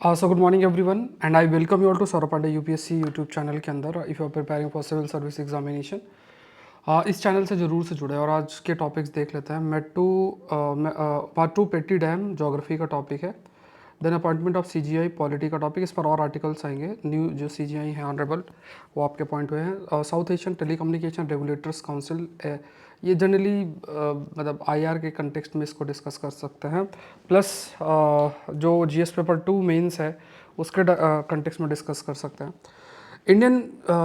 So good morning everyone and I welcome you all to Saurabh Pandey UPSC YouTube channel के अंदर if you are preparing for civil service examination. इस channel से ज़रूर से जुड़े और आज के टॉपिक्स देख लेते हैं। पार्ट टू पेटी डैम ज्योग्राफी का टॉपिक है। Then appointment of CGI polity का टॉपिक, इस पर और आर्टिकल्स आएंगे। न्यू जो सीजीआई है ऑनरेबल, वो आपके पॉइंट हुए हैं। South Asian telecommunication regulators council, ये जनरली मतलब आईआर के कंटेक्स्ट में इसको डिस्कस कर सकते हैं। प्लस जो जीएस पेपर 2 मेंस है उसके कंटेक्स्ट में डिस्कस कर सकते हैं। इंडियन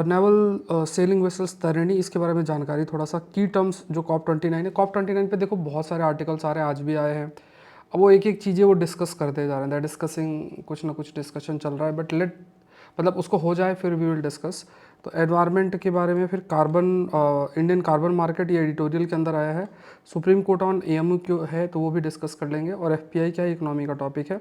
नेवल सेलिंग वेसल्स तैरणी, इसके बारे में जानकारी थोड़ा सा। की टर्म्स जो COP29 है, COP29 पे देखो बहुत सारे आर्टिकल्स आ रहे हैं, आज भी आए हैं। अब वो एक एक चीज़ें वो डिस्कस करते जा रहे हैं, डिस्कसिंग, कुछ ना कुछ डिस्कशन चल रहा है। बट मतलब उसको हो जाए फिर वी विल डिस्कस। तो एनवायरनमेंट के बारे में, फिर कार्बन, इंडियन कार्बन मार्केट, ये एडिटोरियल के अंदर आया है। सुप्रीम कोर्ट ऑन एएमयू क्यों है तो वो भी डिस्कस कर लेंगे। और एफपीआई क्या है, इकोनॉमी का टॉपिक है।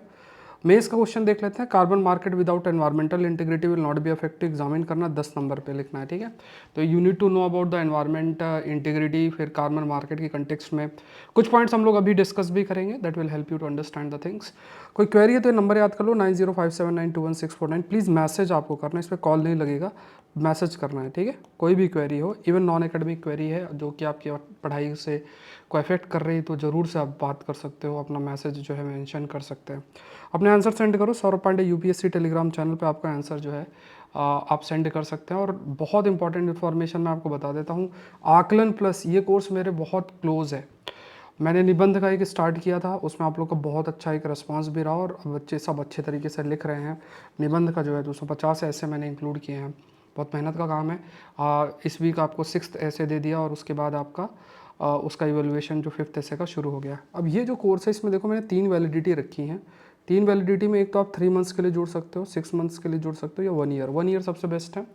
मेंस का क्वेश्चन देख लेते हैं। Carbon market without environmental integrity will not be effective, examine करना 10 नंबर पे लिखना है, ठीक है। तो you need to know about the environment integrity, फिर कार्बन मार्केट की कंटेक्स्ट में कुछ पॉइंट्स हम लोग अभी डिस्कस भी करेंगे, that will help you to understand the things. कोई क्वेरी है तो ये नंबर याद कर लो, 9057921649। प्लीज़ मैसेज आपको करना है, इस पर कॉल नहीं लगेगा, मैसेज करना है, ठीक है। कोई भी क्वेरी हो, इवन नॉन एकेडमिक क्वेरी है जो कि आपकी पढ़ाई से को अफेक्ट कर रही है, तो ज़रूर से आप बात कर सकते हो, अपना मैसेज जो है मेंशन कर सकते हैं। अपने आंसर सेंड करो Saurabh Pandey UPSC Telegram channel पे, आपका आंसर जो है आप सेंड कर सकते हैं। और बहुत इंपॉर्टेंट इन्फॉर्मेशन मैं आपको बता देता हूँ, आकलन प्लस ये कोर्स मेरे बहुत क्लोज है। मैंने निबंध का एक स्टार्ट किया था, उसमें आप लोग का बहुत अच्छा एक रिस्पांस भी रहा और बच्चे सब अच्छे तरीके से लिख रहे हैं। निबंध का जो है 250 ऐसे मैंने इंक्लूड किए हैं, बहुत मेहनत का काम है। इस वीक आपको 6th ऐसे दे दिया और उसके बाद आपका उसका इवैल्यूएशन जो 5th ऐसे का शुरू हो गया। अब ये जो कोर्स है, इसमें देखो मैंने 3 वैलिडिटी रखी हैं। 3 वैलिडिटी में एक तो आप 3 मंथ्स के लिए जुड़ सकते हो, 6 मंथ्स के लिए जुड़ सकते हो, या 1 ईयर। 1 ईयर सबसे बेस्ट है।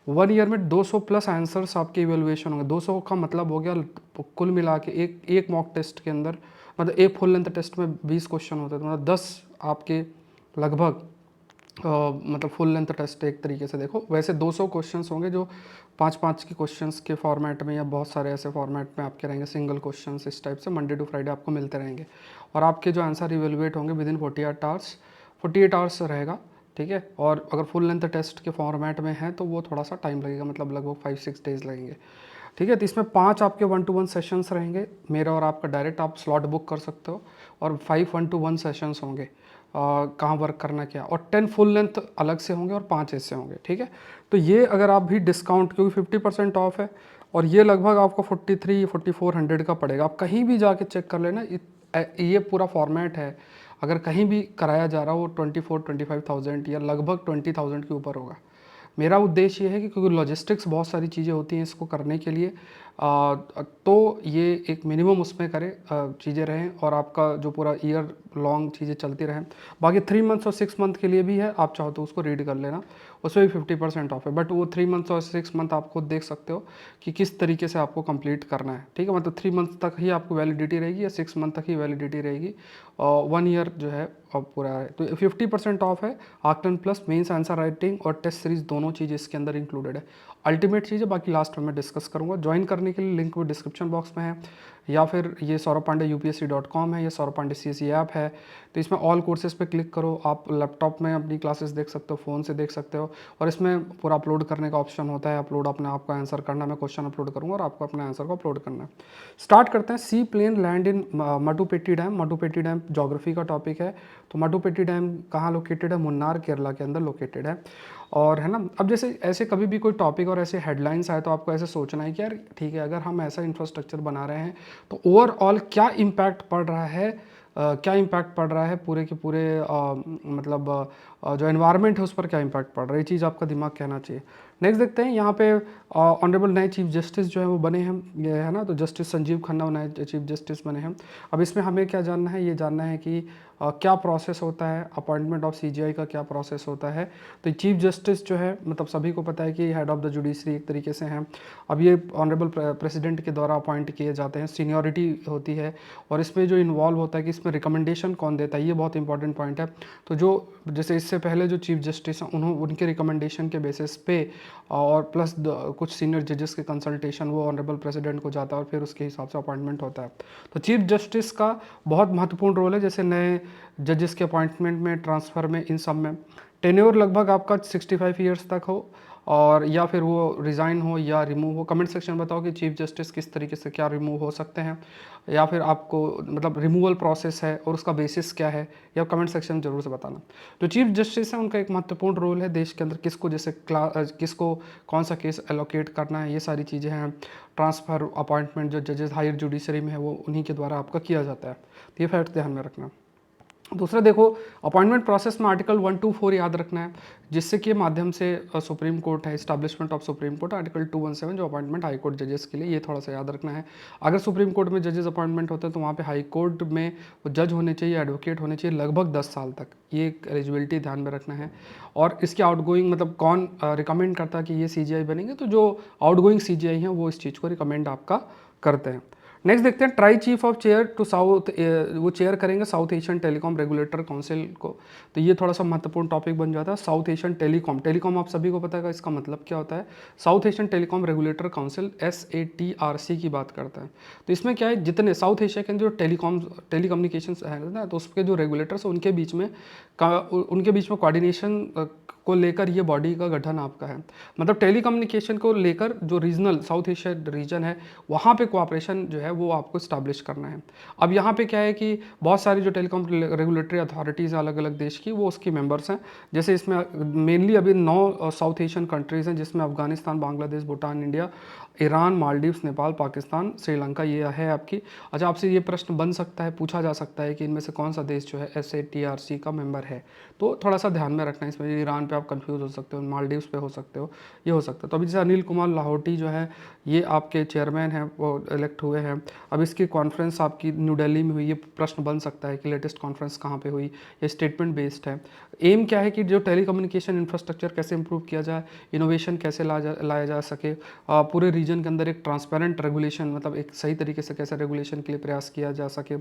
1 ईयर में 200 प्लस आंसर्स आपके इवेलुएशन होंगे। 200 का मतलब हो गया कुल मिला के एक मॉक टेस्ट के अंदर, मतलब एक फुल लेंथ टेस्ट में 20 क्वेश्चन होते हैं, तो मतलब 10 आपके लगभग मतलब फुल लेंथ टेस्ट एक तरीके से देखो। वैसे 200 क्वेश्चंस होंगे जो 5-5 के क्वेश्चंस के फॉर्मेट में, या बहुत सारे ऐसे फॉर्मेट में आपके रहेंगे, सिंगल क्वेश्चंस इस टाइप से मंडे टू फ्राइडे आपको मिलते रहेंगे। और आपके जो आंसर इवेलुएट होंगे विद इन 48 आवर्स, 48 आवर्स रहेगा, ठीक है। और अगर फुल लेंथ टेस्ट के फॉर्मेट में है तो वो थोड़ा सा टाइम लगेगा, मतलब लगभग 5-6 डेज लगेंगे, ठीक है। तो इसमें 5 आपके 1-to-1 सेशंस रहेंगे, मेरा और आपका डायरेक्ट आप स्लॉट बुक कर सकते हो। और 5 1-to-1 सेशंस होंगे, कहाँ वर्क करना क्या, और 10 फुल लेंथ अलग से होंगे और 5 ऐसे होंगे, ठीक है। तो ये अगर आप भी डिस्काउंट, क्योंकि 50% ऑफ है, और ये लगभग आपको 43-4400 का पड़ेगा। आप कहीं भी जाके चेक कर लेना, ये पूरा फॉर्मेट है। अगर कहीं भी कराया जा रहा हो 24-25,000 या लगभग 20,000 के ऊपर होगा। मेरा उद्देश्य ये है कि क्योंकि लॉजिस्टिक्स बहुत सारी चीज़ें होती हैं इसको करने के लिए, तो ये एक मिनिमम उसमें करें, चीज़ें रहें, और आपका जो पूरा ईयर लॉन्ग चीज़ें चलती रहें। बाकी 3 मंथ्स और 6 मंथ के लिए भी है, आप चाहो तो उसको रीड कर लेना, उसमें भी 50% ऑफ है। बट वो 3 मंथ्स और 6 मंथ आप खुद देख सकते हो कि किस तरीके से आपको कंप्लीट करना है, ठीक है। मतलब 3 मंथ तक ही आपको वैलिडिटी रहेगी या 6 मंथ तक ही वैलिडिटी रहेगी, और 1 ईयर जो है अब पूरा है। तो 50% ऑफ है। आकलन प्लस मेंस आंसर राइटिंग और टेस्ट सीरीज दोनों चीज़ इसके अंदर इंक्लूडेड है। अल्टीमेट चीज़ है, बाकी लास्ट में मैं डिस्कस करूंगा। ज्वाइन करने के लिए लिंक वो डिस्क्रिप्शन बॉक्स में है, या फिर ये सौरभ पांडे UPSC.com है, या सौरभ पांडे CSE ऐप है। तो इसमें ऑल कोर्सेज पे क्लिक करो, आप लैपटॉप में अपनी क्लासेस देख सकते हो, फ़ोन से देख सकते हो, और इसमें पूरा अपलोड करने का ऑप्शन होता है। अपलोड अपने आपका आंसर करना, मैं क्वेश्चन अपलोड करूँगा और आपको अपने आंसर को अपलोड करना है। स्टार्ट करते हैं। Sea plane land in Mattupetty dam. Mattupetty dam geography का टॉपिक है। तो मटुपेट्टी डैम कहाँ लोकेटेड है? मुन्नार, केरला के अंदर लोकेटेड है, और है ना। अब जैसे ऐसे कभी भी कोई टॉपिक और ऐसे हेडलाइंस आए तो आपको ऐसे सोचना है कि यार ठीक है, अगर हम ऐसा इंफ्रास्ट्रक्चर बना रहे हैं तो ओवरऑल क्या इम्पैक्ट पड़ रहा है, क्या इम्पैक्ट पड़ रहा है पूरे के पूरे, मतलब जो एनवायरनमेंट है उस पर क्या इम्पैक्ट पड़ रहा है, ये चीज़ आपका दिमाग कहना चाहिए। नेक्स्ट देखते हैं, यहाँ पे ऑनरेबल नए चीफ जस्टिस जो है वो बने हैं, ये है ना। तो जस्टिस संजीव खन्ना नए चीफ जस्टिस बने हैं। अब इसमें हमें क्या जानना है, ये जानना है कि क्या प्रोसेस होता है, अपॉइंटमेंट ऑफ सीजीआई का क्या प्रोसेस होता है। तो चीफ जस्टिस जो है, मतलब सभी को पता है कि हेड ऑफ द जुडिशरी एक तरीके से हैं। अब ये ऑनरेबल प्रेसिडेंट के द्वारा अपॉइंट किए जाते हैं, सीनियरिटी होती है, और इसमें जो इन्वॉल्व होता है कि इसमें रिकमेंडेशन कौन देता है, ये बहुत इंपॉर्टेंट पॉइंट है। तो जो जैसे इससे पहले जो चीफ जस्टिस हैं, उन्होंने उनके रिकमेंडेशन के बेसिस पे और प्लस कुछ सीनियर जजेस के कंसल्टेशन वो ऑनरेबल प्रेसिडेंट को जाता है और फिर उसके हिसाब से अपॉइंटमेंट होता है। तो चीफ जस्टिस का बहुत महत्वपूर्ण रोल है, जैसे नए जजेस के अपॉइंटमेंट में, ट्रांसफ़र में, इन सब में। टेन्योर लगभग आपका 65 ईयर्स तक हो, और या फिर वो रिज़ाइन हो या रिमूव हो। कमेंट सेक्शन में बताओ कि चीफ जस्टिस किस तरीके से क्या रिमूव हो सकते हैं, या फिर आपको मतलब रिमूवल प्रोसेस है और उसका बेसिस क्या है, या कमेंट सेक्शन में जरूर से बताना। जो चीफ जस्टिस है उनका एक महत्वपूर्ण रोल है देश के अंदर, किसको जैसे किसको कौन सा केस एलोकेट करना है, ये सारी चीज़ें हैं। ट्रांसफ़र, अपॉइंटमेंट जो जजेस हायर जुडिशरी में है वो उन्हीं के द्वारा आपका किया जाता है। तो ये फैक्ट ध्यान में रखना। दूसरा देखो, अपॉइंटमेंट प्रोसेस में आर्टिकल 124 याद रखना है, जिससे के माध्यम से सुप्रीम कोर्ट है, establishment of supreme court. Article 217 जो अपॉइंटमेंट हाई कोर्ट जजेस के लिए, ये थोड़ा सा याद रखना है। अगर सुप्रीम कोर्ट में जजेस अपॉइंटमेंट होते हैं तो वहाँ पे हाई कोर्ट में जज होने चाहिए, एडवोकेट होने चाहिए लगभग 10 साल तक, ये एक एलिजिबिलिटी ध्यान में रखना है। और इसके आउटगोइंग मतलब कौन रिकमेंड करता है कि ये CGI बनेंगे, तो जो आउटगोइंग CGI हैं वो इस चीज़ को रिकमेंड आपका करते हैं। नेक्स्ट देखते हैं, TRAI chief of chair to south, वो चेयर करेंगे South Asian telecom regulator council को। तो ये थोड़ा सा महत्वपूर्ण टॉपिक बन जाता है। साउथ एशियन टेलीकॉम आप सभी को पता है इसका मतलब क्या होता है। South Asian telecom regulator council SATRC की बात करता है। तो इसमें क्या है, जितने साउथ एशिया के जो टेलीकम्युनिकेशन है ना, तो उसके जो रेगुलेटर्स उनके बीच में कोऑर्डिनेशन को लेकर ये बॉडी का गठन आपका है। मतलब टेलीकम्युनिकेशन को लेकर जो रीजनल साउथ एशिया रीजन है वहाँ पे कोऑपरेशन जो है वो आपको स्टैब्लिश करना है। अब यहाँ पे क्या है कि बहुत सारी जो टेलीकॉम रेगुलेटरी अथॉरिटीज़ अलग अलग देश की, वो उसकी मेंबर्स हैं। जैसे इसमें मेनली अभी 9 साउथ एशियन कंट्रीज़ हैं, जिसमें अफगानिस्तान, बांग्लादेश, भूटान, इंडिया, ईरान, मालदीव्स, नेपाल, पाकिस्तान, श्रीलंका, ये है आपकी। अच्छा, आपसे ये प्रश्न बन सकता है, पूछा जा सकता है कि इनमें से कौन सा देश जो है SATRC का मेंबर है। तो थोड़ा सा ध्यान में रखना है इसमें। ईरान पे आप कंफ्यूज हो सकते हो, मालदीव्स पे हो सकते हो, ये हो सकता है। तो अभी जैसे अनिल कुमार लाहौटी जो है ये आपके चेयरमैन हैं, वो इलेक्ट हुए हैं। अब इसकी कॉन्फ्रेंस आपकी न्यू दिल्ली में हुई। ये प्रश्न बन सकता है कि लेटेस्ट कॉन्फ्रेंस कहाँ पे हुई, ये स्टेटमेंट बेस्ड है। एम क्या है कि जो टेलीकम्युनिकेशन इंफ्रास्ट्रक्चर कैसे इंप्रूव किया जाए, इनोवेशन कैसे लाया जा सके, पूरे रीजन के अंदर एक ट्रांसपेरेंट रेगुलेशन, मतलब एक सही तरीके से कैसे रेगुलेशन के लिए प्रयास किया जा सके।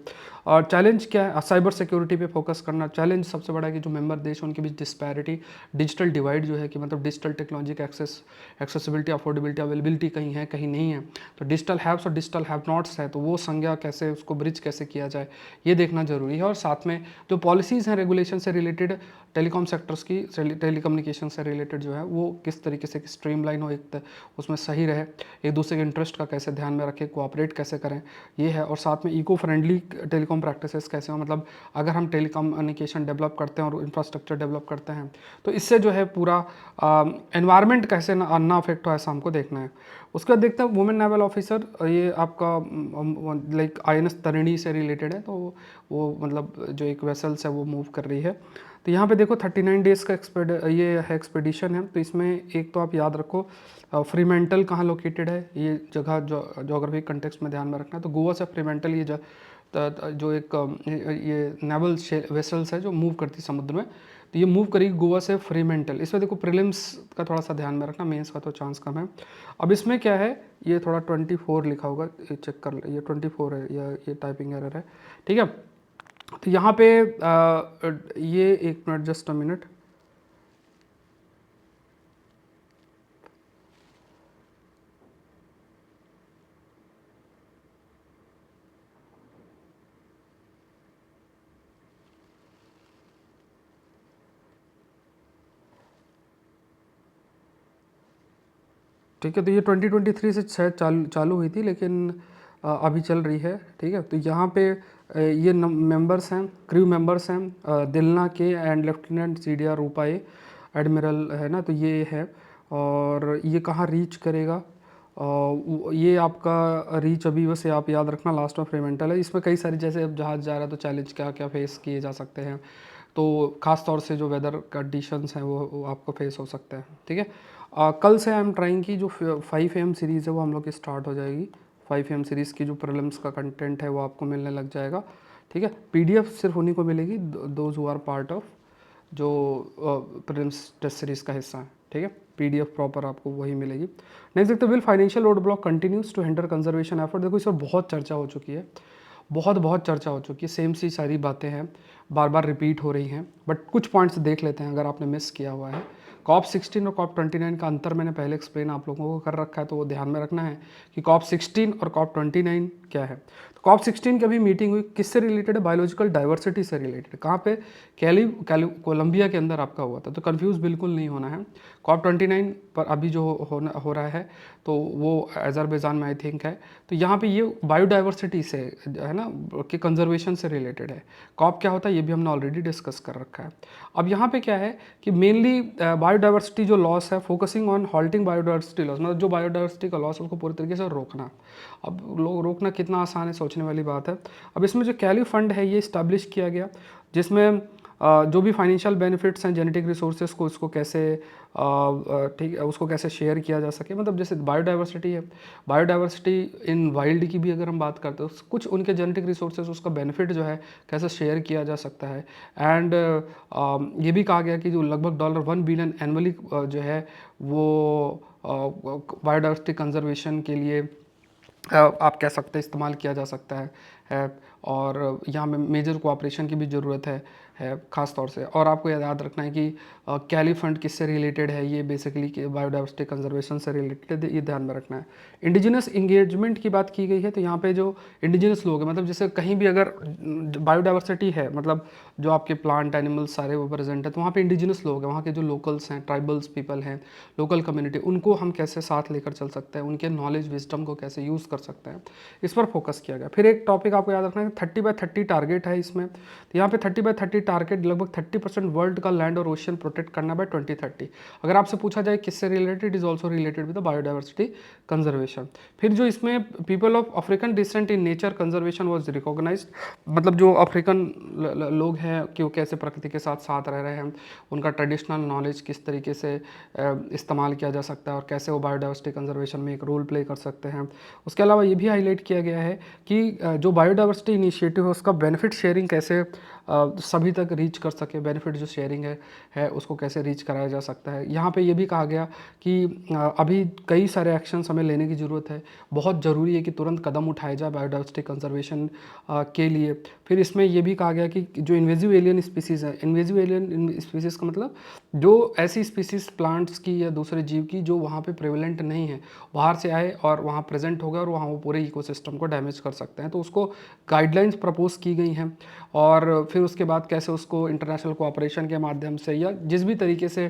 और चैलेंज क्या है, साइबर सिक्योरिटी पे फोकस करना। चैलेंज सबसे बड़ा है कि जो मेंबर देश हैं उनके बीच डिस्पैरिटी, डिजिटल डिवाइड जो है कि मतलब डिजिटल टेक्नोलॉजी का एक्सेसिबिलिटी, अफोर्डेबिलिटी, अवेलेबिलिटी कहीं है कहीं नहीं है। तो डिजिटल हैव्स और डिजिटल हैव नॉट्स है, तो वो संज्ञा कैसे, उसको ब्रिज कैसे किया जाए, ये देखना जरूरी है। और साथ में जो पॉलिसीज़ हैं रेगुलेशन से रिलेटेड, टेलीकॉम सेक्टर्स की, टेलीकम्युनिकेशन से रिलेटेड जो है वो किस तरीके से स्ट्रीमलाइन हो, एक उसमें सही रहे, एक दूसरे के इंटरेस्ट का कैसे ध्यान में रखें, कोऑपरेट कैसे करें, ये है। और साथ में इको फ्रेंडली टेलीकॉम प्रैक्टिसेस कैसे हो, मतलब अगर हम टेलीकम्युनिकेशन डेवलप करते हैं और इंफ्रास्ट्रक्चर डेवलप करते हैं तो इससे जो है पूरा एनवायरनमेंट कैसे ना अफेक्ट हो, ऐसा हमको देखना है। उसके बाद देखते हैं वुमेन नेवल ऑफिसर, ये आपका लाइक INS तरिणी से रिलेटेड है। तो वो मतलब जो एक वेसल्स है वो मूव कर रही है। तो यहाँ पे देखो 39 डेज़ का ये है एक्सपेडिशन है। तो इसमें एक तो आप याद रखो फ्रीमेंटल कहाँ लोकेटेड है, ये जगह जोग्राफी कंटेक्स्ट में ध्यान में रखना है। तो गोवा से फ्रीमेंटल ये जो एक ये नेवल वेसल्स है जो मूव करती समुद्र में, तो ये मूव करेगी गोवा से फ्रीमेंटल। इसमें देखो प्रीलिम्स का थोड़ा सा ध्यान में रखना, मेंस का तो चांस कम है। अब इसमें क्या है, ये थोड़ा 24 लिखा होगा, ये चेक कर ले, ये 24 है या ये टाइपिंग एरर है, ठीक है। तो यहाँ पे ये एक मिनट, जस्ट अ मिनट, ठीक है। तो ये 2023 से शायद चालू हुई थी, लेकिन अभी चल रही है, ठीक है। तो यहाँ पे ये मेंबर्स हैं, क्रू मेंबर्स हैं, दिलना के and lieutenant CDR Rupa A, admiral है ना, तो ये है। और ये कहाँ रीच करेगा, ये आपका रीच अभी वैसे आप याद रखना लास्ट में फ्रीमेंटल है। इसमें कई सारी, जैसे अब जहाज़ जा रहा है तो चैलेंज क्या क्या फेस किए जा सकते हैं, तो ख़ास तौर से जो वेदर कंडीशंस हैं वो आपको फेस हो सकते हैं, ठीक है। कल से आई एम ट्राइंग की जो 5 AM सीरीज़ है वो हम लोग की स्टार्ट हो जाएगी। 5 AM सीरीज़ की जो प्रीलिम्स का कंटेंट है वो आपको मिलने लग जाएगा, ठीक है। PDF सिर्फ उन्हीं को मिलेगी, those who are part of जो प्रीलिम्स टेस्ट सीरीज़ का हिस्सा है, ठीक है। PDF प्रॉपर आपको वही मिलेगी। नेक्स्ट देखते, will financial road block continues to hinder conservation effort. देखो इस पर बहुत चर्चा हो चुकी है, बहुत चर्चा हो चुकी है, सेम सी सारी बातें हैं, बार बार रिपीट हो रही हैं, बट कुछ पॉइंट्स देख लेते हैं अगर आपने मिस किया हुआ है COP16 और COP29 का अंतर मैंने पहले एक्सप्लेन आप लोगों को कर रखा है, तो वो ध्यान में रखना है कि COP16 और COP29 क्या है। तो COP16 की अभी मीटिंग हुई, किससे रिलेटेड है? बायोलॉजिकल डाइवर्सिटी से रिलेटेड। कहाँ पे? कोलंबिया के अंदर आपका हुआ था, तो कंफ्यूज बिल्कुल नहीं होना है। COP29 पर अभी जो हो रहा है तो वो अजरबैजान में आई थिंक है। तो यहाँ पे ये बायोडाइवर्सिटी से है ना, कि कंजर्वेशन से रिलेटेड है। कॉप क्या होता है ये भी हमने ऑलरेडी डिस्कस कर रखा है। अब यहाँ पे क्या है कि मेनली बायोडाइवर्सिटी जो लॉस है, focusing on halting biodiversity loss, मतलब जो बायोडाइवर्सिटी का लॉस है उसको पूरी तरीके से रोकना। अब रोकना कितना आसान है, सोचने वाली बात है। अब इसमें जो कैली फंड है ये इस्टेब्लिश किया गया, जिसमें जो भी फाइनेंशियल बेनिफिट्स हैं जेनेटिक रिसोर्सेज को, उसको कैसे ठीक है उसको कैसे शेयर किया जा सके। मतलब जैसे बायोडाइवर्सिटी है, बायोडाइवर्सिटी इन वाइल्ड की भी अगर हम बात करते हैं, कुछ उनके जेनेटिक रिसोर्सेज उसका बेनिफिट जो है कैसे शेयर किया जा सकता है। एंड ये भी कहा गया कि जो लगभग $1 बिलियन एनुअली जो है वो बायोडाइवर्सिटी कंजर्वेशन के लिए आप कह सकते हैं इस्तेमाल किया जा सकता है। और यहाँ में मेजर कोऑपरेशन की भी ज़रूरत है ख़ास तौर से। और आपको याद रखना है कि कैली फंड किससे रिलेटेड है, ये बेसिकली कि बायोडाइवर्सिटी कंजर्वेशन से रिलेटेड है, ये ध्यान में रखना है। इंडिजिनस इंगेजमेंट की बात की गई है, तो यहाँ पे जो इंडिजिनस लोग हैं, मतलब जैसे कहीं भी अगर बायोडाइवर्सिटी है, मतलब जो आपके प्लांट एनिमल्स सारे वो प्रेजेंट है, तो वहाँ पे इंडिजिनस लोग हैं, वहाँ के जो लोकल्स हैं, ट्राइबल्स पीपल हैं, लोकल कम्युनिटी, उनको हम कैसे साथ लेकर चल सकते हैं, उनके नॉलेज विजडम को कैसे यूज़ कर सकते हैं, इस पर फोकस किया गया। फिर एक टॉपिक आपको याद रखना है, 30/30 टारगेट है इसमें। तो यहाँ पे 30/30 टारगेट, लगभग 30% वर्ल्ड का लैंड और ओशियन प्रोटेक्ट करना बाय 2030। अगर आपसे पूछा जाए किससे related, is also related with the biodiversity conservation. फिर जो इसमें people of African descent in nature conservation was recognised, मतलब जो अफ्रीकन लोग हैं कि वो कैसे प्रकृति के साथ साथ रह रहे हैं, उनका ट्रेडिशनल नॉलेज किस तरीके से इस्तेमाल किया जा सकता है और कैसे वो बायोडाइवर्सिटी कंजर्वेशन में एक रोल प्ले कर सकते हैं। उसके अलावा ये भी हाईलाइट किया गया है कि जो बायोडाइवर्सिटी इनिशिएटिव है उसका बेनिफिट शेयरिंग कैसे सभी तक रीच कर सके, बेनिफिट जो शेयरिंग है उसको कैसे रीच कराया जा सकता है। यहाँ पे ये भी कहा गया कि अभी कई सारे एक्शंस हमें लेने की ज़रूरत है, बहुत ज़रूरी है कि तुरंत कदम उठाए जाए बायोडाइवर्सिटी कंजर्वेशन के लिए। फिर इसमें ये भी कहा गया कि जो इन्वेजिव एलियन स्पीसीज़ है, इन्वेजिव एलियन स्पीसीज़ का मतलब जो ऐसी स्पीसीज़ प्लांट्स की या दूसरे जीव की जो वहाँ पे प्रेवलेंट नहीं है, बाहर से आए और वहाँ प्रेजेंट हो गए और वहाँ वो पूरे इकोसिस्टम को डैमेज कर सकते हैं, तो उसको गाइडलाइंस प्रपोज की गई हैं। और फिर उसके बाद कैसे उसको इंटरनेशनल कोऑपरेशन के माध्यम से या जिस भी तरीके से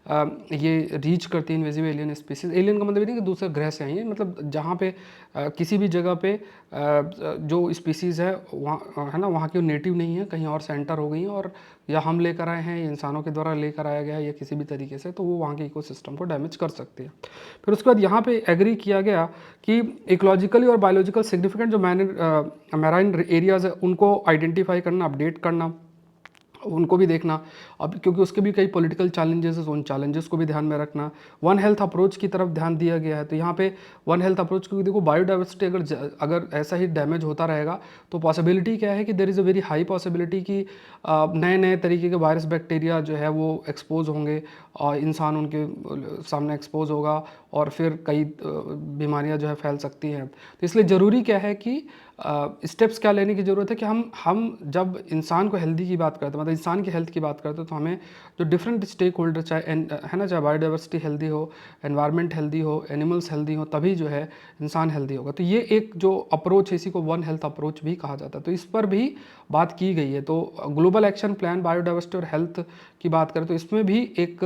ये रीच करती है इन्वेजिव एलियन स्पीसीज। एलियन का मतलब ये नहीं कि दूसरे ग्रह से आई है, मतलब जहाँ पे किसी भी जगह पे जो स्पीसीज़ है वहाँ है ना, वहाँ की नेटिव नहीं है, कहीं और सेंटर हो गई हैं और या हम लेकर आए हैं, इंसानों के द्वारा लेकर आया गया है या किसी भी तरीके से, तो वो वहाँ के इकोसिस्टम को डैमेज कर सकती है। फिर उसके बाद यहाँ पे एग्री किया गया कि इकोलॉजिकली और बायोलॉजिकल सिग्निफिकेंट जो मैराइन एरियाज है उनको आइडेंटिफाई करना, अपडेट करना, उनको भी देखना। अब क्योंकि उसके भी कई पॉलिटिकल चैलेंजेस है, उन चैलेंजेस को भी ध्यान में रखना। वन हेल्थ अप्रोच की तरफ ध्यान दिया गया है। तो यहाँ पे वन हेल्थ अप्रोच, क्योंकि देखो बायोडाइवर्सिटी अगर ऐसा ही डैमेज होता रहेगा तो पॉसिबिलिटी क्या है कि there is a very high possibility कि नए नए तरीके के वायरस बैक्टीरिया जो है वो एक्सपोज होंगे और इंसान उनके सामने एक्सपोज होगा और फिर कई बीमारियां जो है फैल सकती हैं। तो इसलिए ज़रूरी क्या है कि स्टेप्स क्या लेने की ज़रूरत है कि हम जब इंसान को हेल्दी की बात करते हैं, मतलब इंसान की हेल्थ की बात करते हैं, तो हमें जो डिफरेंट स्टेक होल्डर चाहे है ना, चाहे बायोडाइवर्सिटी हेल्दी हो, एनवायरनमेंट हेल्दी हो, एनिमल्स हेल्दी हो, तभी जो है इंसान हेल्दी होगा। तो ये एक जो अप्रोच है इसी को वन हेल्थ अप्रोच भी कहा जाता है। तो इस पर भी बात की गई है। तो ग्लोबल एक्शन प्लान बायोडाइवर्सिटी और हेल्थ की बात करें तो इसमें भी एक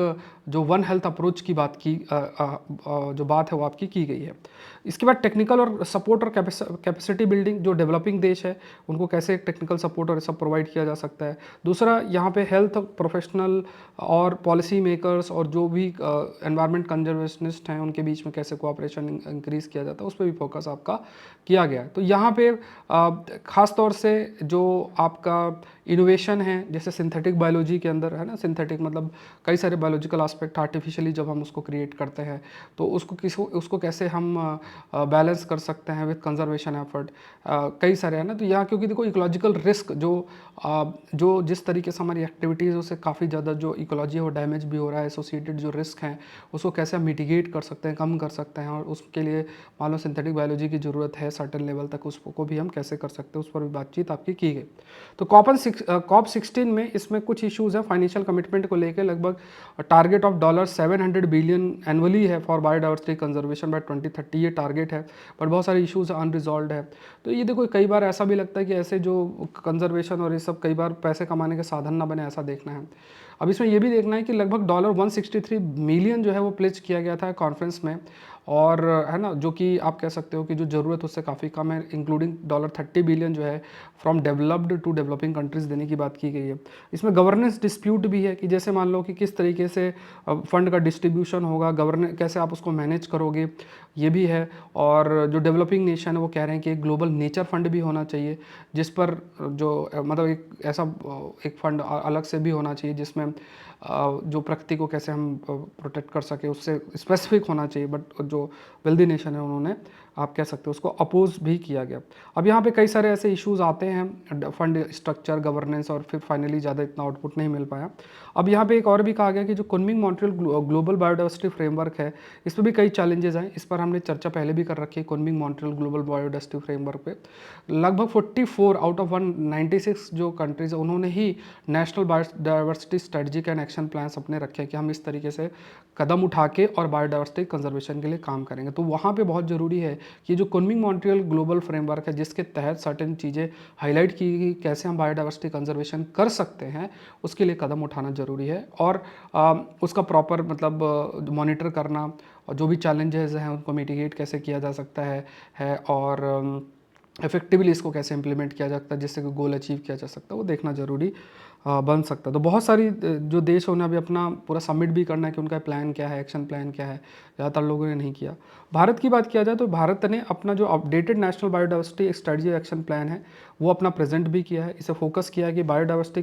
जो वन हेल्थ अप्रोच की बात की जो बात है वो आपकी की गई है। इसके बाद टेक्निकल और सपोर्ट और कैपेसिटी बिल्डिंग, जो डेवलपिंग देश है उनको कैसे टेक्निकल सपोर्ट और सब प्रोवाइड किया जा सकता है। दूसरा यहाँ पे हेल्थ प्रोफेशनल और पॉलिसी मेकर्स और जो भी एनवायरनमेंट कंजर्वेशनिस्ट हैं उनके बीच में कैसे कोऑपरेशन इंक्रीज किया जाता है, उस पर भी फोकस आपका किया गया है। तो यहाँ पे ख़ास तौर से जो आपका इनोवेशन है, जैसे सिंथेटिक बायोलॉजी के अंदर है ना, सिंथेटिक मतलब कई सारे बायोलॉजिकल एस्पेक्ट आर्टिफिशियली जब हम उसको क्रिएट करते हैं तो उसको कैसे हम बैलेंस कर सकते हैं विद कंजर्वेशन एफर्ट। कई सारे हैं ना, तो यहाँ क्योंकि देखो इकोलॉजिकल रिस्क जो जिस तरीके से हमारी एक्टिविटीज़ उससे काफ़ी ज़्यादा जो इकोलॉजी है वो डैमेज भी हो रहा है, एसोसिएटेड जो रिस्क हैं उसको कैसे हम मिटिगेट कर सकते हैं, कम कर सकते हैं, और उसके लिए मान लो सिंथेटिक बायोलॉजी की ज़रूरत है सर्टेन लेवल तक, उसको भी हम कैसे कर सकते हैं, उस पर भी बातचीत आपकी की गई। तो COP16 में इसमें कुछ इश्यूज़ हैं फाइनेंशियल कमिटमेंट को लेकर। लगभग टारगेट ऑफ $700 बिलियन एनुअली है फॉर बायोडाइवर्सिटी कंजर्वेशन बाय 2030, ये टारगेट है, बट बहुत सारे इश्यूज अनरिजॉल्व है। तो ये देखो कई बार ऐसा भी लगता है कि ऐसे जो कंजर्वेशन और ये सब कई बार पैसे कमाने के साधन ना बने, ऐसा देखना है। अब इसमें ये भी देखना है कि लगभग $163 मिलियन जो है वो प्लेज किया गया था कॉन्फ्रेंस में, और है ना, जो कि आप कह सकते हो कि जो ज़रूरत उससे काफ़ी कम है, इंक्लूडिंग $30 बिलियन जो है from developed to developing countries देने की बात की गई है। इसमें गवर्नेंस डिस्प्यूट भी है कि जैसे मान लो कि किस तरीके से फंड का डिस्ट्रीब्यूशन होगा, गवर्नेंस कैसे आप उसको मैनेज करोगे, ये भी है। और जो डेवलपिंग नेशन है वो कह रहे हैं कि एक ग्लोबल नेचर फंड भी होना चाहिए, जिस पर जो मतलब एक ऐसा एक फंड अलग से भी होना चाहिए जिसमें जो प्रकृति को कैसे हम प्रोटेक्ट कर सके उससे स्पेसिफिक होना चाहिए। बट जो वेल्दी नेशन है उन्होंने, आप कह सकते हो, उसको अपोज भी किया गया। अब यहाँ पे कई सारे ऐसे इश्यूज आते हैं, फंड स्ट्रक्चर, गवर्नेंस, और फिर फाइनली ज़्यादा इतना आउटपुट नहीं मिल पाया। अब यहाँ पे एक और भी कहा गया कि जो Kunming Montreal global biodiversity framework है, इस पर भी कई चैलेंजेस हैं। इस पर हमने चर्चा पहले भी कर रखी है। Kunming Montreal global biodiversity framework पे लगभग 44 आउट ऑफ 196 जो कंट्रीज है उन्होंने ही national biodiversity strategic and action plans अपने रखे हैं कि हम इस तरीके से कदम उठा के और बायोडाइवर्सिटी कंजर्वेशन के लिए काम करेंगे। तो वहाँ पे बहुत ज़रूरी है कि जो कुनमिंग मॉन्ट्रियल ग्लोबल फ्रेमवर्क है, जिसके तहत सर्टेन चीज़ें हाईलाइट की गई कैसे हम बायोडाइवर्सिटी कंजर्वेशन कर सकते हैं, उसके लिए कदम उठाना ज़रूरी है, और उसका प्रॉपर मतलब मॉनिटर करना, और जो भी चैलेंजेस हैं उनको मिटिगेट कैसे किया जा सकता है और इफेक्टिवली इसको कैसे इंप्लीमेंट किया जा सकता है जिससे कि गोल अचीव किया जा सकता है, वो देखना ज़रूरी बन सकता है। तो बहुत सारी जो देश है उन्हें अभी अपना पूरा सबमिट भी करना है कि उनका प्लान क्या है, एक्शन प्लान क्या है, ज़्यादातर लोगों ने नहीं किया। भारत की बात किया जाए तो भारत ने अपना जो updated national biodiversity strategy action plan है वो अपना प्रेजेंट भी किया है। इसे फोकस किया है कि बायोडाइवर्सिटी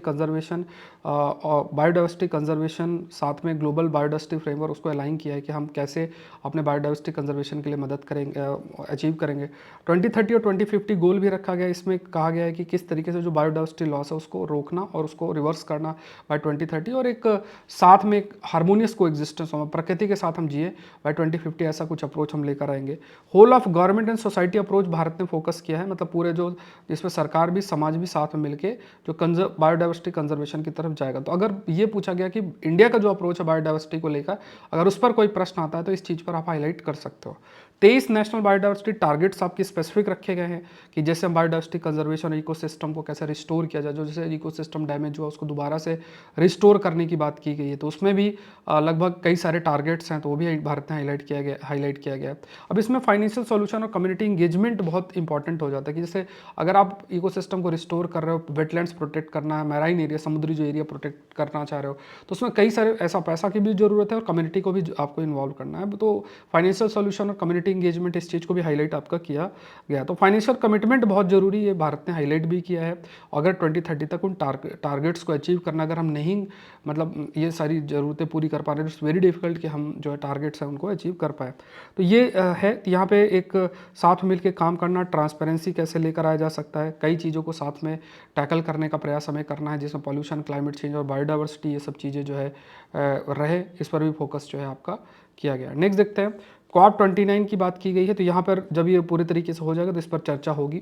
कंजर्वेशन साथ में ग्लोबल बायोडाइवर्सिटी फ्रेमवर्क उसको अलाइन किया है कि हम कैसे अपने बायोडाइवर्सिटी कंजर्वेशन के लिए मदद करेंगे, अचीव करेंगे। 2030 और 2050 गोल भी रखा गया है। इसमें कहा गया है कि किस तरीके से जो बायोडाइवर्सिटी लॉस है उसको रोकना और उसको रिवर्स करना बाय 2030, और एक साथ में एक हार्मोनियस को एग्जिस्टेंस हो, प्रकृति के साथ हम जिए बाय 2050, ऐसा कुछ अप्रोच हम लेकर आएंगे। Whole of government and society approach Bharat ने फोकस किया है, मतलब पूरे जो जिसमें सरकार भी समाज भी साथ में मिलके जो बायोडाइवर्सिटी कंजर्वेशन की तरफ जाएगा। तो अगर ये पूछा गया कि इंडिया का जो अप्रोच है बायोडाइवर्सिटी को लेकर, अगर उस पर कोई प्रश्न आता है तो इस चीज़ पर आप हाईलाइट कर सकते हो। 23 नेशनल बायोडाइवर्सिटी टारगेट्स आपके स्पेसिफिक रखे गए हैं कि जैसे हम बायोडाइवर्सिटी कंजर्वेशन इकोसिस्टम को कैसे रिस्टोर किया जाए, जो जैसे इकोसिस्टम डैमेज हुआ उसको दोबारा से रिस्टोर करने की बात की गई है। तो उसमें भी लगभग कई सारे टारगेट्स हैं, तो वो भी भारत ने हाईलाइट किया गया। अब इसमें फाइनेंशियल सोल्यूशन और कम्युनिटी इंगेजमेंट बहुत इंपॉर्टेंट हो जाता है कि जैसे अगर आप इकोसिस्टम को रिस्टोर कर रहे हो, वेटलैंड्स प्रोटेक्ट करना है, मैराइन एरिया, समुद्री जो एरिया प्रोटेक्ट करना चाह रहे हो, तो उसमें कई सारे ऐसा पैसा की भी जरूरत है और कम्युनिटी को भी आपको इन्वॉल्व करना है। तो फाइनेंशियल सोल्यूशन और कम्युनिटी इंगेजमेंट, इस चीज़ को भी हाईलाइट आपका किया गया। तो फाइनेंशियल कमिटमेंट बहुत जरूरी है, भारत ने हाईलाइट भी किया है। अगर 2030 तक उन टारगेट्स को अचीव करना, अगर हम नहीं मतलब ये सारी ज़रूरतें पूरी कर पा रहे हैं, इट्स वेरी डिफिकल्ट कि हम जो है टारगेट्स हैं उनको अचीव कर पाए। तो ये है यहाँ पे एक साथ मिल के काम करना, ट्रांसपेरेंसी कैसे लेकर आया जा सकता है, कई चीज़ों को साथ में टैकल करने का प्रयास हमें करना है, जिसमें पॉल्यूशन, क्लाइमेट चेंज और बायोडाइवर्सिटी, ये सब चीज़ें जो है रहे, इस पर भी फोकस जो है आपका किया गया। नेक्स्ट देखते हैं, COP29 की बात की गई है। तो यहाँ पर जब ये पूरे तरीके से हो जाएगा तो इस पर चर्चा होगी,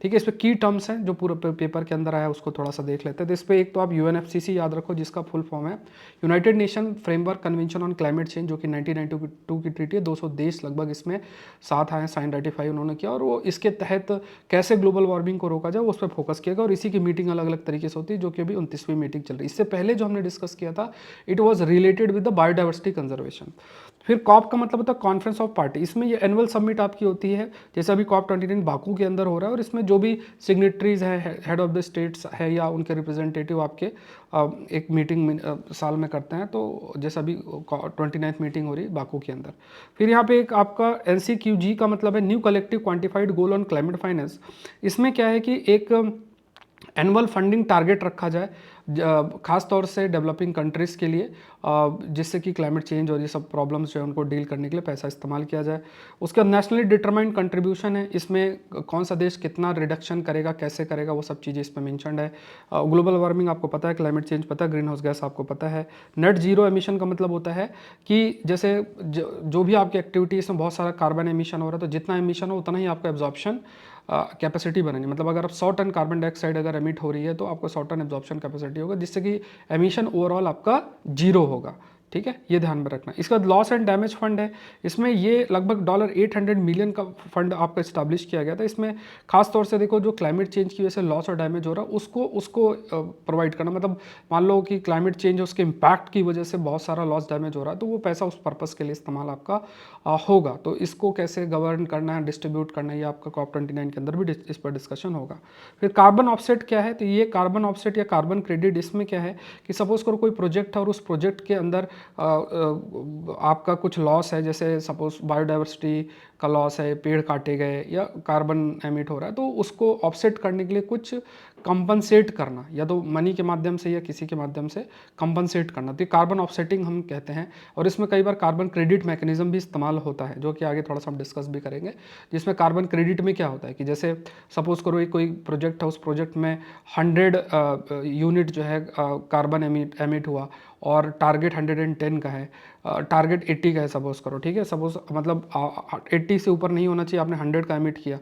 ठीक है। इस पर की टर्म्स हैं जो पूरे पेपर के अंदर आया, उसको थोड़ा सा देख लेते हैं। तो इस पर एक तो आप UNFCCC याद रखो, जिसका फुल फॉर्म है United nation framework convention on climate change, जो कि 1992 की ट्रीटी है। 200 देश लगभग इसमें साथ आए, साइन रेटिफाई उन्होंने किया, और वो इसके तहत कैसे ग्लोबल वार्मिंग को रोका जाए उस पर फोकस किया गया। और इसी की मीटिंग अलग अलग तरीके से होती है, जो कि अभी 29वीं मीटिंग चल रही है। इससे पहले जो हमने डिस्कस किया था, it was related with the biodiversity conservation. फिर कॉप का मतलब होता है कॉन्फ्रेंस ऑफ पार्टी। इसमें ये एनुअल समिट आपकी होती है, जैसे अभी COP29 बाकू के अंदर हो रहा है, और इसमें जो भी सिग्नेटरीज हैं, हेड ऑफ द स्टेट्स है या उनके रिप्रेजेंटेटिव आपके एक मीटिंग साल में करते हैं। तो जैसे अभी 29th मीटिंग हो रही है बाकू के अंदर। फिर यहाँ पे एक आपका NCQG का मतलब है new collective quantified goal on climate finance. इसमें क्या है कि एक एनुअल फंडिंग टारगेट रखा जाए खास तौर से डेवलपिंग कंट्रीज़ के लिए, जिससे कि क्लाइमेट चेंज और ये सब प्रॉब्लम्स जो है उनको डील करने के लिए पैसा इस्तेमाल किया जाए। उसके बाद नेशनली डिटरमाइंड कंट्रीब्यूशन है, इसमें कौन सा देश कितना रिडक्शन करेगा, कैसे करेगा, वो सब चीज़ें इसमें मेंशन्ड है। ग्लोबल वार्मिंग आपको पता है, क्लाइमेट चेंज पता है, ग्रीन हाउस गैस आपको पता है। नेट जीरो एमिशन का मतलब होता है कि जैसे जो भी आपकी एक्टिविटी इसमें बहुत सारा कार्बन एमिशन हो रहा है, तो जितना एमिशन हो उतना ही आपका एब्जॉर्प्शन कैपेसिटी बनेगी। मतलब अगर आप 100 टन कार्बन डाइऑक्साइड अगर एमिट हो रही है तो आपको 100 टन एब्जॉर्प्शन कैपेसिटी होगा, जिससे कि एमिशन ओवरऑल आपका जीरो होगा। ठीक है, ये ध्यान में रखना। इसके बाद लॉस एंड डैमेज फंड है, इसमें ये लगभग $800 मिलियन का फंड आपका इस्टेब्लिश किया गया था। इसमें खास तौर से देखो, जो क्लाइमेट चेंज की वजह से लॉस और डैमेज हो रहा है उसको प्रोवाइड करना। मतलब मान लो कि क्लाइमेट चेंज उसके इम्पैक्ट की वजह से बहुत सारा लॉस डैमेज हो रहा है, तो वो पैसा उस पर्पज़ के लिए इस्तेमाल आपका होगा। तो इसको कैसे गवर्न करना है, डिस्ट्रीब्यूट करना है, ये आपका COP29 के अंदर भी इस पर डिस्कशन होगा। फिर कार्बन ऑफसेट क्या है, तो ये कार्बन ऑफसेट या कार्बन क्रेडिट, इसमें क्या है कि सपोज करो कोई प्रोजेक्ट है और उस प्रोजेक्ट के अंदर आपका कुछ लॉस है, जैसे सपोज बायोडाइवर्सिटी का लॉस है, पेड़ काटे गए या कार्बन एमिट हो रहा है, तो उसको ऑफसेट करने के लिए कुछ कंपनसेट करना, या तो मनी के माध्यम से या किसी के माध्यम से कंपनसेट करना, तो ये कार्बन ऑफसेटिंग हम कहते हैं। और इसमें कई बार कार्बन क्रेडिट मैकेनिज्म भी इस्तेमाल होता है, जो कि आगे थोड़ा सा हम डिस्कस भी करेंगे। जिसमें कार्बन क्रेडिट में क्या होता है कि जैसे सपोज करो कोई प्रोजेक्ट है, उस प्रोजेक्ट में 100 यूनिट जो है कार्बन एमिट हुआ और टारगेट 110 का है, टारगेट 80 का है सपोज करो। ठीक है, सपोज मतलब 80 से ऊपर नहीं होना चाहिए, आपने 100 का एमिट किया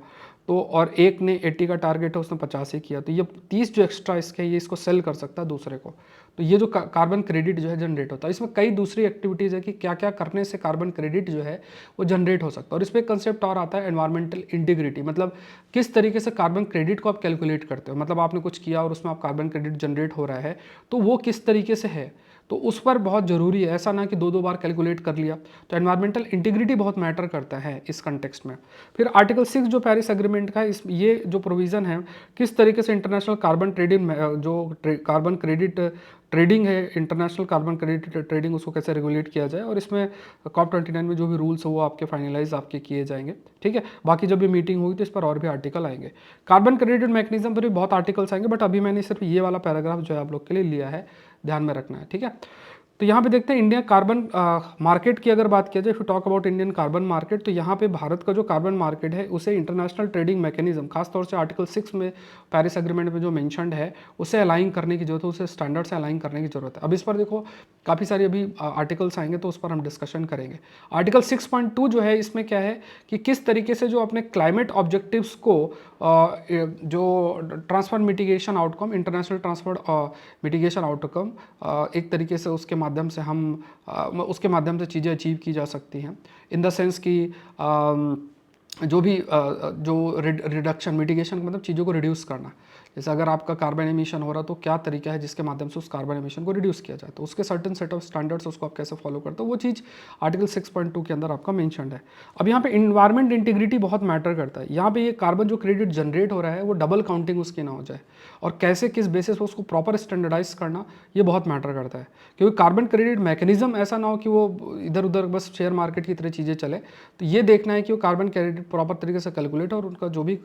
तो, और एक ने 80 का टारगेट है उसने 50 ही किया, तो ये 30 जो एक्स्ट्रा इसके है ये इसको सेल कर सकता है दूसरे को। तो ये जो कार्बन क्रेडिट जो है जनरेट होता है। इसमें कई दूसरी एक्टिविटीज़ है कि क्या क्या करने से कार्बन क्रेडिट जो है वो जनरेट हो सकता है। और इस पर एक कंसेप्ट और आता है एनवायरमेंटल इंटीग्रिटी, मतलब किस तरीके से कार्बन क्रेडिट को आप कैलकुलेट करते हो। मतलब आपने कुछ किया और उसमें आप कार्बन क्रेडिट जनरेट हो रहा है, तो वो किस तरीके से है, तो उस पर बहुत ज़रूरी है। ऐसा ना कि दो बार कैलकुलेट कर लिया। तो एनवायरमेंटल इंटीग्रिटी बहुत मैटर करता है इस कंटेक्स्ट में। फिर आर्टिकल 6 जो पेरिस एग्रीमेंट का है, ये जो प्रोविज़न है किस तरीके से इंटरनेशनल कार्बन ट्रेडिंग जो कार्बन क्रेडिट ट्रेडिंग है, इंटरनेशनल कार्बन क्रेडिट ट्रेडिंग, उसको कैसे रेगुलेट किया जाए। और इसमें COP29 में जो भी रूल्स हो वो आपके फाइनलाइज आपके किए जाएंगे। ठीक है, बाकी जब भी मीटिंग होगी तो इस पर और भी आर्टिकल आएंगे। कार्बन क्रेडिट मैकेनिज्म पर भी बहुत आर्टिकल्स आएंगे, बट अभी मैंने सिर्फ ये वाला पैराग्राफ जो है आप लोग के लिए लिया है, ध्यान में रखना है। ठीक है, तो यहाँ पे देखते हैं इंडिया कार्बन मार्केट की अगर बात किया जाए, if you talk about Indian carbon market, तो यहाँ पे भारत का जो कार्बन मार्केट है उसे इंटरनेशनल ट्रेडिंग मैकेनिज्म, खासतौर से आर्टिकल 6 में पेरिस एग्रीमेंट में जो मेंशन्ड है उसे अलाइन करने की जरूरत है, उसे स्टैंडर्ड से अलाइन करने की जरूरत है। अब इस पर देखो काफ़ी सारी अभी आर्टिकल्स आएंगे तो उस पर हम डिस्कशन करेंगे। आर्टिकल 6.2 जो है, इसमें क्या है कि किस तरीके से जो अपने क्लाइमेट ऑब्जेक्टिव्स को जो transfer mitigation outcome, international transfer mitigation outcome, एक तरीके से उसके माध्यम से हम उसके माध्यम से चीज़ें अचीव की जा सकती हैं, इन द सेंस कि जो भी जो रिडक्शन मिटिगेशन मतलब चीज़ों को रिड्यूस करना। जैसे अगर आपका कार्बन एमिशन हो रहा तो क्या तरीका है जिसके माध्यम से उस कार्बन एमिशन को रिड्यूस किया जाए, तो उसके सर्टेन सेट ऑफ स्टैंडर्ड्स उसको आप कैसे फॉलो करते हो, वो चीज़ आर्टिकल 6.2 के अंदर आपका मेंशन्ड है। अब यहाँ पे इन्वायरमेंट इंटीग्रिटी बहुत मैटर करता है। यहाँ पे ये कार्बन जो क्रेडिट जनरेट हो रहा है वो डबल काउंटिंग उसकी ना हो जाए, और कैसे किस बेसिस पर उसको प्रॉपर स्टैंडर्डाइज करना ये बहुत मैटर करता है। क्योंकि कार्बन क्रेडिट मैकेनिज्म ऐसा ना हो कि वो इधर उधर बस शेयर मार्केट की तरह चीज़ें चले। तो ये देखना है कि वो कार्बन क्रेडिट प्रॉपर तरीके से कैलकुलेट और उनका जो भी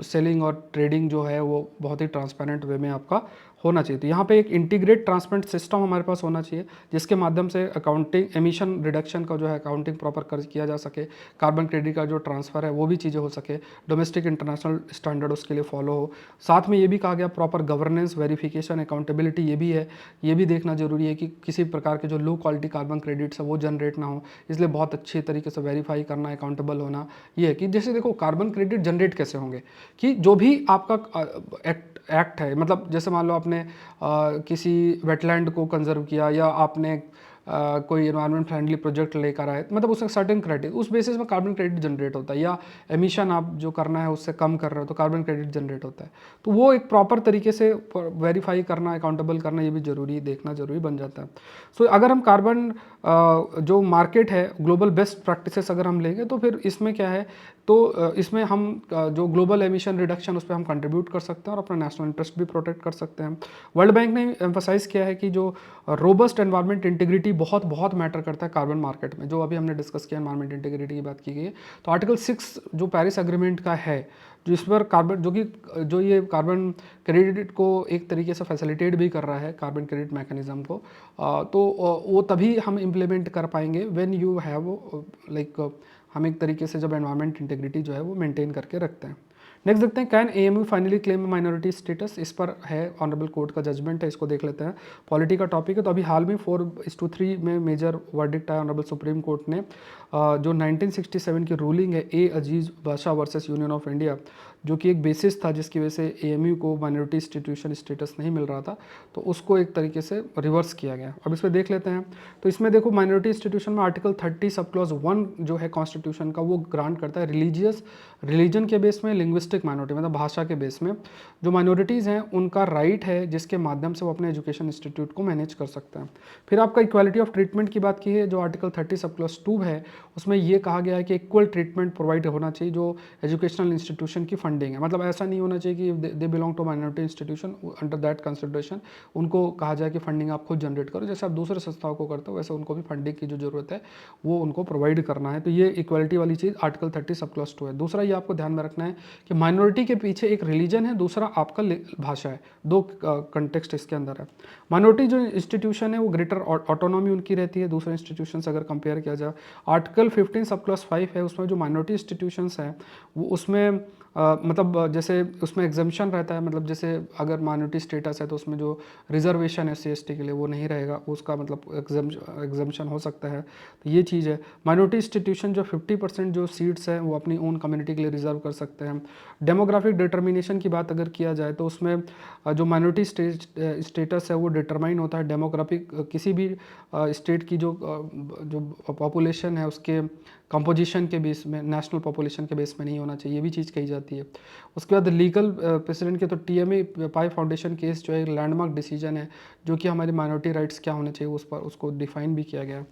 सेलिंग और ट्रेडिंग जो है वो बहुत ही ट्रांसपेरेंट वे में आपका होना चाहिए। तो यहाँ पे एक इंटीग्रेट ट्रांसपेरेंट सिस्टम हमारे पास होना चाहिए, जिसके माध्यम से अकाउंटिंग एमिशन रिडक्शन का जो है अकाउंटिंग प्रॉपर कर किया जा सके, कार्बन क्रेडिट का जो ट्रांसफ़र है वो भी चीज़ें हो सके, डोमेस्टिक इंटरनेशनल स्टैंडर्ड उसके लिए फॉलो हो। साथ में ये भी कहा गया प्रॉपर गवर्नेंस, वेरिफिकेशन, अकाउंटेबिलिटी ये भी है, ये भी देखना जरूरी है कि किसी प्रकार के जो लो क्वालिटी कार्बन क्रेडिट्स है वो जनरेट ना हो। इसलिए बहुत अच्छे तरीके से वेरीफाई करना, अकाउंटेबल होना ये है कि जैसे देखो कार्बन क्रेडिट जनरेट कैसे होंगे कि जो भी आपका एक्ट है, मतलब जैसे मान लो आपने किसी वेटलैंड को कंजर्व किया या आपने कोई एनवायरनमेंट फ्रेंडली प्रोजेक्ट लेकर आए, मतलब उसका सर्टेन क्राइटेरिया, उस बेसिस में कार्बन क्रेडिट जनरेट होता है। या एमिशन आप जो करना है उससे कम कर रहे हो तो कार्बन क्रेडिट जनरेट होता है। तो वो एक प्रॉपर तरीके से वेरीफाई करना, अकाउंटेबल करना ये भी जरूरी, देखना जरूरी बन जाता है। सो अगर हम कार्बन जो मार्केट है ग्लोबल बेस्ट प्रैक्टिसेस अगर हम लेंगे तो फिर इसमें क्या है, तो इसमें हम जो ग्लोबल एमिशन रिडक्शन उस पर हम कंट्रीब्यूट कर सकते हैं और अपना नेशनल इंटरेस्ट भी प्रोटेक्ट कर सकते हैं। वर्ल्ड बैंक ने एम्फोसाइज किया है कि जो रोबस्ट एनवायरमेंट इंटीग्रिटी बहुत बहुत मैटर करता है कार्बन मार्केट में, जो अभी हमने डिस्कस किया, एनवायरमेंट इंटीग्रिटी की बात की गई है। तो आर्टिकल 6 जो पेरिस एग्रीमेंट का है, जो इस पर कार्बन जो ये कार्बन क्रेडिट को एक तरीके से फैसिलिटेट भी कर रहा है, कार्बन क्रेडिट मैकेनिज्म को, तो वो तभी हम इम्प्लीमेंट कर पाएंगे व्हेन यू हैव लाइक हम एक तरीके से जब एनवायरमेंट इंटीग्रिटी जो है वो मेंटेन करके रखते हैं। नेक्स्ट देखते हैं, can AMU finally claim minority status. इस पर है ऑनरेबल कोर्ट का जजमेंट है, इसको देख लेते हैं। पॉलिटी का टॉपिक है। तो अभी हाल में 4:3 में मेजर वर्डिक्ट आया ऑनरेबल सुप्रीम कोर्ट ने, जो 1967 की रूलिंग है ए अजीज बादशाह वर्सेस यूनियन ऑफ इंडिया, जो कि एक बेसिस था जिसकी वजह से एएमयू को माइनॉरिटी इंस्टीट्यूशन स्टेटस नहीं मिल रहा था, तो उसको एक तरीके से रिवर्स किया गया। अब इस पर देख लेते हैं। तो इसमें देखो, माइनॉरिटी इंस्टीट्यूशन में आर्टिकल 30 सब क्लॉज 1 जो है कॉन्स्टिट्यूशन का, वो ग्रांट करता है रिलीजन के बेस में, लिंग्विस्टिक माइनॉरिटी मतलब भाषा के बेस में जो माइनॉरिटीज़ हैं उनका राइट है जिसके माध्यम से वो अपने एजुकेशन इंस्टीट्यूट को मैनेज कर सकते हैं। फिर आपका इक्वालिटी ऑफ ट्रीटमेंट की बात की है, जो आर्टिकल 30 सब क्लॉज 2 है, उसमें ये कहा गया है कि इक्वल ट्रीटमेंट प्रोवाइड होना चाहिए जो एजुकेशनल इंस्टीट्यूशन की फंडिंग है। मतलब ऐसा नहीं होना चाहिए कि they belong to minority institution, under that consideration उनको कहा जाए कि फंडिंग आप खुद जनरेट करो, जैसे आप दूसरे संस्थाओं को करते हो वैसे उनको भी फंडिंग की जो जरूरत है वो उनको प्रोवाइड करना है। तो ये इक्वालिटी वाली चीज़ आर्टिकल 30 सब क्लॉज 2 है। दूसरा ये आपको ध्यान में रखना है कि माइनॉरिटी के पीछे एक रिलीजन है, दूसरा आपका भाषा है, दो कंटेक्स्ट इसके अंदर है। माइनॉरिटी जो इंस्टीट्यूशन है वो ग्रेटर ऑटोनॉमी उनकी रहती है दूसरे इंस्टीट्यूशन से अगर कंपेयर किया जाए। आर्टिकल 15 सब क्लॉज 5 है, उसमें जो माइनॉरिटी इंस्टीट्यूशंस हैं वो उसमें मतलब जैसे उसमें एग्जम्पशन रहता है, मतलब जैसे अगर माइनॉरिटी स्टेटस है तो उसमें जो रिजर्वेशन है SC ST के लिए वो नहीं रहेगा, उसका मतलब एग्जम्पशन हो सकता है। तो ये चीज़ है। माइनॉरिटी इंस्टीट्यूशन जो 50% जो सीट्स हैं वो अपनी ओन कम्युनिटी के लिए रिजर्व कर सकते हैं। डेमोग्राफिक डिटर्मिनेशन की बात अगर किया जाए तो उसमें जो माइनॉरिटी स्टेटस है वो डिटरमाइन होता है डेमोग्राफिक किसी भी स्टेट की जो पॉपुलेशन है उसके कंपोजिशन के बेस में, नेशनल पॉपुलेशन के बेस में नहीं होना चाहिए, ये भी चीज़ कही जाती है। उसके बाद लीगल प्रेसिडेंट के, तो TMA पाई फाउंडेशन केस जो है लैंडमार्क डिसीजन है जो कि हमारी माइनॉरिटी राइट्स क्या होने चाहिए उस पर उसको डिफाइन भी किया गया है।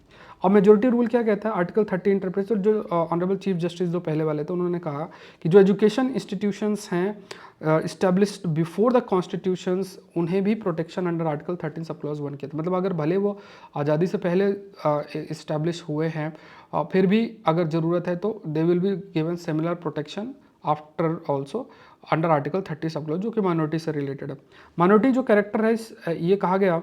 अब मेजोरिटी रूल क्या कहता है, आर्टिकल 30 इंटरप्रेट, जो ऑनरेबल चीफ जस्टिस जो पहले वाले थे उन्होंने कहा कि जो एजुकेशन इंस्टीट्यूशंस हैं इस्टेब्लिश्ड बिफोर द कॉन्स्टिट्यूशंस, उन्हें भी protection under article 13 sub clause 1 के थे। मतलब अगर भले वो आज़ादी से पहले इस्टेब्लिश हुए हैं, फिर भी अगर ज़रूरत है तो they will be given similar protection after also under article 30 sub clause, जो कि माइनॉरिटी से रिलेटेड है। माइनॉरिटी जो कैरेक्टर है, ये कहा गया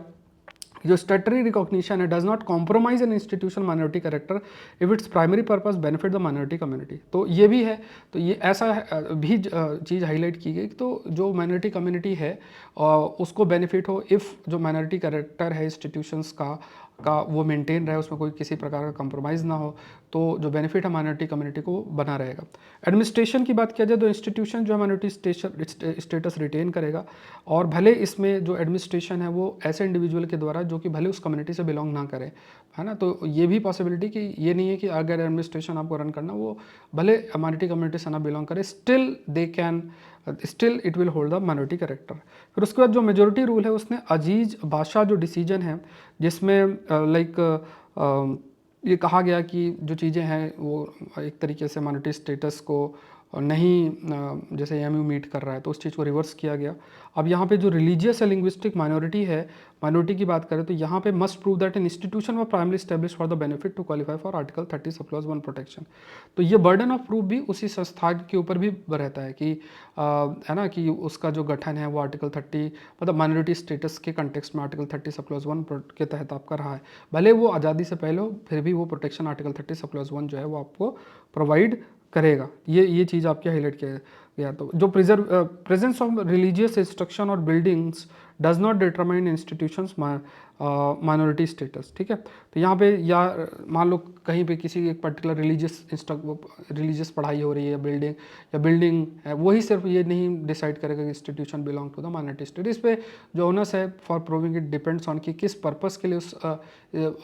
जो स्टैट्यूटरी रिकॉग्निशन है does not compromise an institution minority character if its primary purpose benefit the minority community. तो ये भी है, तो ये ऐसा भी चीज़ हाईलाइट की गई, तो जो माइनॉरिटी कम्युनिटी है उसको बेनिफिट हो इफ़ जो माइनॉरिटी कैरेक्टर है इंस्टीट्यूशंस का वो मेंटेन रहे, उसमें कोई किसी प्रकार का कंप्रोमाइज़ ना हो, तो जो बेनिफिट है माइनॉरिटी कम्युनिटी को बना रहेगा। एडमिनिस्ट्रेशन की बात किया जाए तो इंस्टीट्यूशन जो है माइनॉरिटी स्टेटस रिटेन करेगा, और भले इसमें जो एडमिनिस्ट्रेशन है वो ऐसे इंडिविजुअल के द्वारा जो कि भले उस कम्युनिटी से बिलोंग ना करे, है ना। तो ये भी पॉसिबिलिटी कि ये नहीं है कि अगर एडमिनिस्ट्रेशन आपको रन करना वो भले माइनॉरिटी कम्युनिटी से ना बिलोंग करे, still it will hold the minority character. फिर उसके बाद जो मेजोरिटी रूल है उसने अजीज बादशाह जो डिसीजन है, जिसमें ये कहा गया कि जो चीज़ें हैं वो एक तरीके से माइनॉरिटी स्टेटस को नहीं जैसे एएमयू मीट कर रहा है, तो उस चीज़ को रिवर्स किया गया। अब यहाँ पे जो रिलीजियस या लिंग्विस्टिक माइनॉरिटी की बात करें तो यहाँ पे must prove that an institution was primary establish for the benefit to qualify for article 30 sub clause 1 protection. तो ये बर्डन ऑफ प्रूफ भी उसी संस्था के ऊपर भी रहता है कि है ना, कि उसका जो गठन है वो आर्टिकल 30 मतलब माइनॉरिटी स्टेटस के कंटेक्स्ट में आर्टिकल 30 सब क्लॉज 1 के तहत आपका रहा है। भले वो आज़ादी से पहले हो, फिर भी वो प्रोटेक्शन आर्टिकल 30 सब क्लॉज 1 जो है वो आपको प्रोवाइड करेगा। ये चीज़ आपकी हाईलाइट किया गया। तो जो प्रेजेंस ऑफ रिलीजियस इंस्ट्रक्शन और buildings does not determine institutions minority status, ठीक है। तो यहाँ पे या मान लो कहीं पे किसी एक पर्टिकुलर रिलीजियस पढ़ाई हो रही है, बिल्डिंग है, वही सिर्फ ये नहीं डिसाइड करेगा कि institution belong to the minority state. इस पे जो ओनर्स है for proving it depends on कि किस पर्पस के लिए उस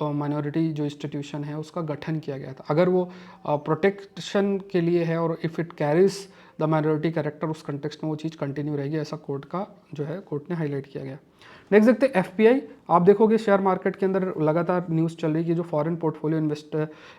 माइनॉरिटी जो इंस्टीट्यूशन है उसका गठन किया गया था। अगर वो प्रोटेक्शन के लिए है और if it carries the minority character, उस कंटेक्स्ट में वो चीज़ कंटिन्यू रहेगी, ऐसा कोर्ट ने हाईलाइट किया गया। नेक्स्ट देखते हैं FPI। आप देखोगे शेयर मार्केट के अंदर लगातार न्यूज़ चल रही है कि जो फॉरेन पोर्टफोलियो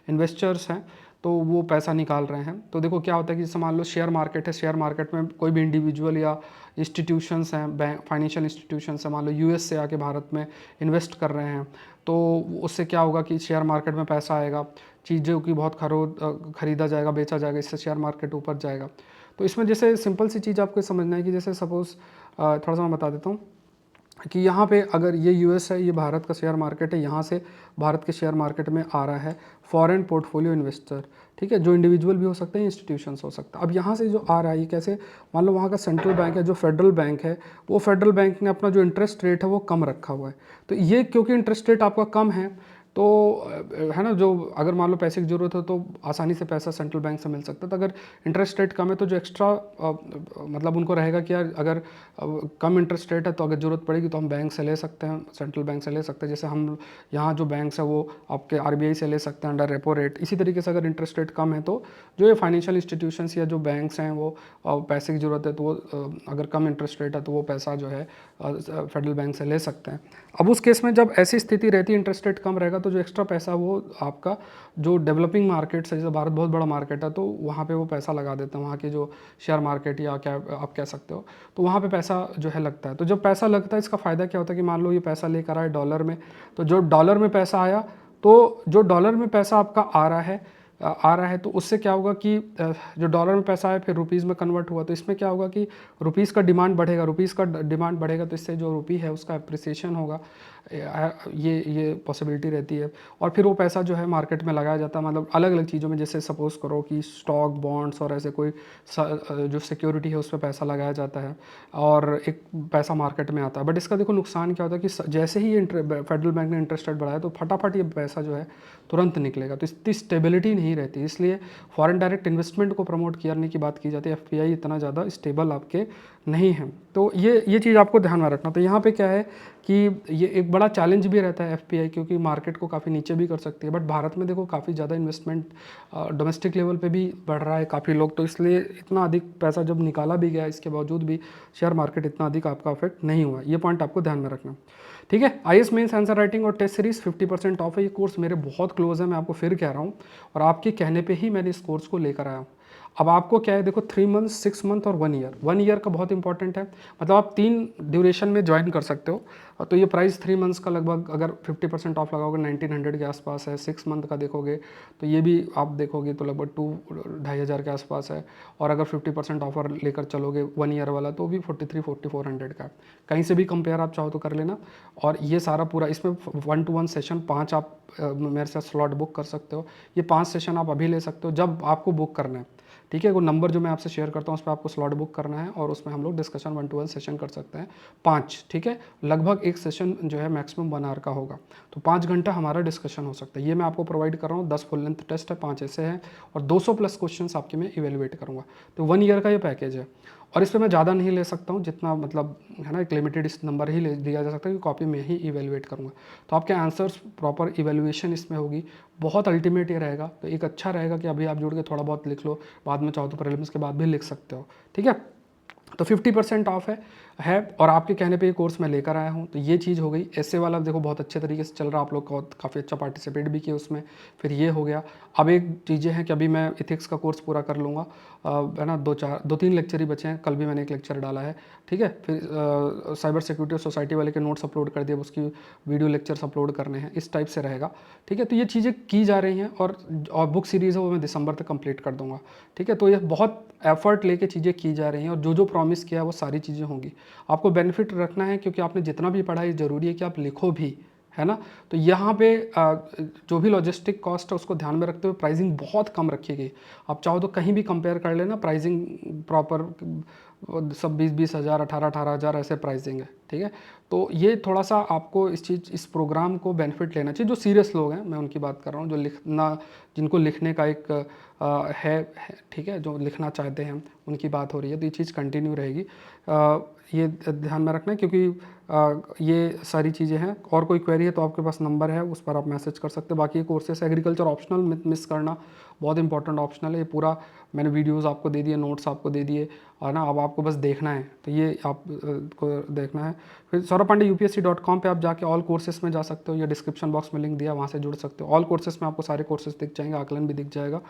इन्वेस्टर्स हैं तो वो पैसा निकाल रहे हैं। तो देखो क्या होता है कि जैसे मान लो शेयर मार्केट है, शेयर मार्केट में कोई भी इंडिविजुअल या इंस्टीट्यूशंस हैं, बैंक फाइनेंशियल इंस्टीट्यूशंस हैं, मान लो US से आके भारत में इन्वेस्ट कर रहे हैं, तो उससे क्या होगा कि शेयर मार्केट में पैसा आएगा, चीज़ों की बहुत खरीदा जाएगा, बेचा जाएगा, इससे शेयर मार्केट ऊपर जाएगा। तो इसमें जैसे सिंपल सी चीज़ आपको समझना है कि जैसे सपोज़ थोड़ा सा मैं बता देता हूँ कि यहाँ पे अगर ये यूएस है, ये भारत का शेयर मार्केट है, यहाँ से भारत के शेयर मार्केट में आ रहा है फॉरेन पोर्टफोलियो इन्वेस्टर, ठीक है, जो इंडिविजुअल भी हो सकते हैं, इंस्टीट्यूशंस हो सकता है। अब यहाँ से जो आ रहा है ये कैसे, मान लो वहाँ का सेंट्रल बैंक है, जो फेडरल बैंक है, वो फेडरल बैंक ने अपना जो इंटरेस्ट रेट है वो कम रखा हुआ है। तो ये क्योंकि इंटरेस्ट रेट आपका कम है, तो है ना, जो अगर मान लो पैसे की ज़रूरत हो तो आसानी से पैसा सेंट्रल बैंक से मिल सकता है। तो अगर इंटरेस्ट रेट कम है तो जो एक्स्ट्रा मतलब उनको रहेगा कि यार अगर कम इंटरेस्ट रेट है तो अगर ज़रूरत पड़ेगी तो हम बैंक से ले सकते हैं, सेंट्रल बैंक से ले सकते हैं। जैसे हम यहाँ जो बैंक्स है वो आपके आरबीआई से ले सकते हैं अंडर रेपो रेट। इसी तरीके से अगर इंटरेस्ट रेट कम है तो जो ये फाइनेंशियल इंस्टीट्यूशंस या जो बैंक्स हैं वो पैसे की ज़रूरत है तो वो अगर कम इंटरेस्ट रेट है तो वो पैसा जो है फेडरल बैंक से ले सकते हैं। अब उस केस में जब ऐसी स्थिति रहती है, इंटरेस्ट रेट कम रहेगा, तो जो एक्स्ट्रा पैसा वो आपका जो डेवलपिंग मार्केट्स है, जैसे भारत बहुत बड़ा मार्केट है, तो वहाँ पे वो पैसा लगा देते हैं, वहाँ के जो शेयर मार्केट या क्या आप कह सकते हो, तो वहाँ पे पैसा जो है लगता है। तो जब पैसा लगता है इसका फ़ायदा क्या होता है कि मान लो ये पैसा लेकर आए डॉलर में, तो जो डॉलर में पैसा आया, तो जो डॉलर में पैसा आपका आ रहा है तो उससे क्या होगा कि जो डॉलर में पैसा है फिर रुपीज़ में कन्वर्ट हुआ, तो इसमें क्या होगा कि रुपीज़ का डिमांड बढ़ेगा, रुपीज़ का डिमांड बढ़ेगा, तो इससे जो रुपी है उसका अप्रिसिएशन होगा, ये पॉसिबिलिटी रहती है। और फिर वो पैसा जो है मार्केट में लगाया जाता है, मतलब अलग अलग चीज़ों में, जैसे सपोज़ करो कि स्टॉक, बॉन्ड्स और ऐसे कोई जो सिक्योरिटी है उस पर पैसा लगाया जाता है और एक पैसा मार्केट में आता है। बट इसका देखो नुकसान क्या होता है कि जैसे ही फेडरल बैंक ने इंटरेस्ट रेट बढ़ाया तो फटाफट ये पैसा जो है तुरंत निकलेगा, तो इतनी स्टेबिलिटी नहीं रहती। इसलिए फॉरेन डायरेक्ट इन्वेस्टमेंट को प्रमोट करने की बात की जाती है, एफपीआई इतना ज़्यादा स्टेबल आपके नहीं है। तो ये चीज़ आपको ध्यान में रखना। तो यहाँ पे क्या है कि ये एक बड़ा चैलेंज भी रहता है एफपीआई, क्योंकि मार्केट को काफ़ी नीचे भी कर सकती है। बट भारत में देखो काफ़ी ज़्यादा इन्वेस्टमेंट डोमेस्टिक लेवल पे भी बढ़ रहा है काफ़ी लोग, तो इसलिए इतना अधिक पैसा जब निकाला भी गया इसके बावजूद भी शेयर मार्केट इतना अधिक आपका अफेक्ट नहीं हुआ। ये पॉइंट आपको ध्यान में रखना, ठीक है। आईएएस मेंस आंसर राइटिंग और टेस्ट सीरीज 50% ऑफ है। ये कोर्स मेरे बहुत क्लोज है, मैं आपको फिर कह रहा हूँ, और आपके कहने पे ही मैंने इस कोर्स को लेकर आया हूँ। अब आपको क्या है, देखो 3 मंथ, 6 मंथ और 1 ईयर। 1 ईयर का बहुत इंपॉर्टेंट है, मतलब आप 3 ड्यूरेशन में ज्वाइन कर सकते हो। तो ये प्राइस 3 मंथ्स का लगभग अगर 50% ऑफ लगाओगे 1900 के आसपास है। 6 मंथ का देखोगे तो ये भी आप देखोगे तो लगभग 2-2,500 के आसपास है। और अगर 50% ऑफर लेकर चलोगे 1 ईयर वाला तो भी 43-4400 का। कहीं से भी कंपेयर आप चाहो तो कर लेना। और ये सारा पूरा इसमें 1-to-1 सेशन 5 आप मेरे साथ स्लॉट बुक कर सकते हो। ये 5 सेशन आप अभी ले सकते हो जब आपको बुक करना है, ठीक है। वो नंबर जो मैं आपसे शेयर करता हूँ उस पर आपको स्लॉट बुक करना है और उसमें हम लोग डिस्कशन 1-to-1 सेशन कर सकते हैं 5, ठीक है। लगभग एक सेशन जो है मैक्सिमम 1 आवर का होगा, तो 5 घंटा हमारा डिस्कशन हो सकता है। ये मैं आपको प्रोवाइड कर रहा हूँ। 10 फुल लेंथ टेस्ट है, 5 ऐसे हैं और 200 प्लस क्वेश्चन आपके मैं इवेलुएट करूँगा। तो 1 ईयर का ये पैकेज है और इस पर मैं ज़्यादा नहीं ले सकता हूँ, जितना मतलब है ना, एक लिमिटेड इस नंबर ही ले दिया जा सकता है कि कॉपी में ही इवेलुएट करूँगा। तो आपके आंसर्स प्रॉपर इवेलुएशन इसमें होगी, बहुत अल्टीमेट ये रहेगा। तो एक अच्छा रहेगा कि अभी आप जुड़ के थोड़ा बहुत लिख लो, बाद में चाहो तो प्रीलिम्स के बाद भी लिख सकते हो, ठीक है। तो 50% ऑफ है और आपके कहने पे ये कोर्स मैं लेकर आया हूँ। तो ये चीज़ हो गई। ऐसे वाला देखो बहुत अच्छे तरीके से चल रहा है, आप लोग काफ़ी अच्छा पार्टिसिपेट भी किए उसमें। फिर ये हो गया। अब एक चीज़ें हैं कि अभी मैं इथिक्स का कोर्स पूरा कर लूँगा, है ना। 2-3 लेक्चर ही बचे हैं, कल भी मैंने एक लेक्चर डाला है, ठीक है। फिर साइबर सिक्योरिटी सोसाइटी वाले के नोट्स अपलोड कर दिए, उसकी वीडियो लेक्चर्स अपलोड करने हैं, इस टाइप से रहेगा, ठीक है। तो ये चीज़ें की जा रही हैं और बुक सीरीज़ है वो मैं दिसंबर तक कंप्लीट कर दूंगा, ठीक है। तो ये बहुत एफर्ट लेके चीज़ें की जा रही हैं और जो जो प्रॉमिस किया है वो सारी चीज़ें होंगी। आपको बेनिफिट रखना है क्योंकि आपने जितना भी पढ़ा है ज़रूरी है कि आप लिखो भी, है ना। तो यहाँ पे जो भी लॉजिस्टिक कॉस्ट है उसको ध्यान में रखते हुए प्राइसिंग बहुत कम रखी गई। आप चाहो तो कहीं भी कंपेयर कर लेना, प्राइसिंग प्रॉपर सब 20-20 हज़ार, 18-18 हज़ार ऐसे प्राइसिंग है, ठीक है। तो ये थोड़ा सा आपको इस प्रोग्राम को बेनिफिट लेना चाहिए। जो सीरियस लोग हैं मैं उनकी बात कर रहा हूँ, जो जिनको लिखने का एक है, ठीक है, जो लिखना चाहते हैं उनकी बात हो रही है। तो ये चीज़ कंटिन्यू रहेगी, ये ध्यान में रखना है क्योंकि ये सारी चीज़ें हैं। और कोई क्वेरी है तो आपके पास नंबर है, उस पर आप मैसेज कर सकते हैं। बाकी ये कोर्सेस एग्रीकल्चर ऑप्शनल मिस करना बहुत इंपॉर्टेंट ऑप्शनल है। ये पूरा मैंने वीडियोस आपको दे दिए, नोट्स आपको दे दिए, और ना अब आपको बस देखना है, तो ये आप को देखना है। फिर saurabh-pandey-upsc.com पे आप जाके ऑल कोर्सेज में जा सकते हो, या डिस्क्रिप्शन बॉक्स में लिंक दिया वहाँ से जुड़ सकते हो। ऑल कोर्सेज में आपको सारे कोर्सेज दिख जाएंगे, आकलन भी दिख जाएगा।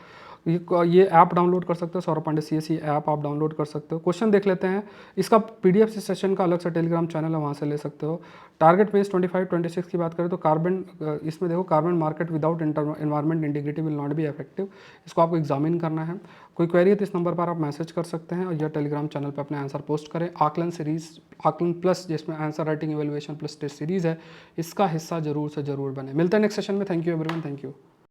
ये ऐप डाउनलोड कर सकते हो, सौरभ पांडे CSE ऐप आप डाउनलोड कर सकते हो। क्वेश्चन देख लेते हैं। इसका PDF से सेशन का अलग से टेलीग्राम चैनल है, वहाँ से से ले सकते हो। टारगेट पेज 25-26 की बात करें तो कार्बन, इसमें देखो carbon market without environment integrity will not be effective. इसको आपको एग्जामिन करना है। कोई क्वेरी है तो इस नंबर पर आप मैसेज कर सकते हैं और या टेलीग्राम चैनल पर अपने आंसर पोस्ट करें। आकलन सीरीज, आकलन प्लस जिसमें answer writing evaluation plus test series है, इसका हिस्सा जरूर से जरूर बने। मिलते हैं नेक्स्ट सेशन में। Thank you everyone, thank you.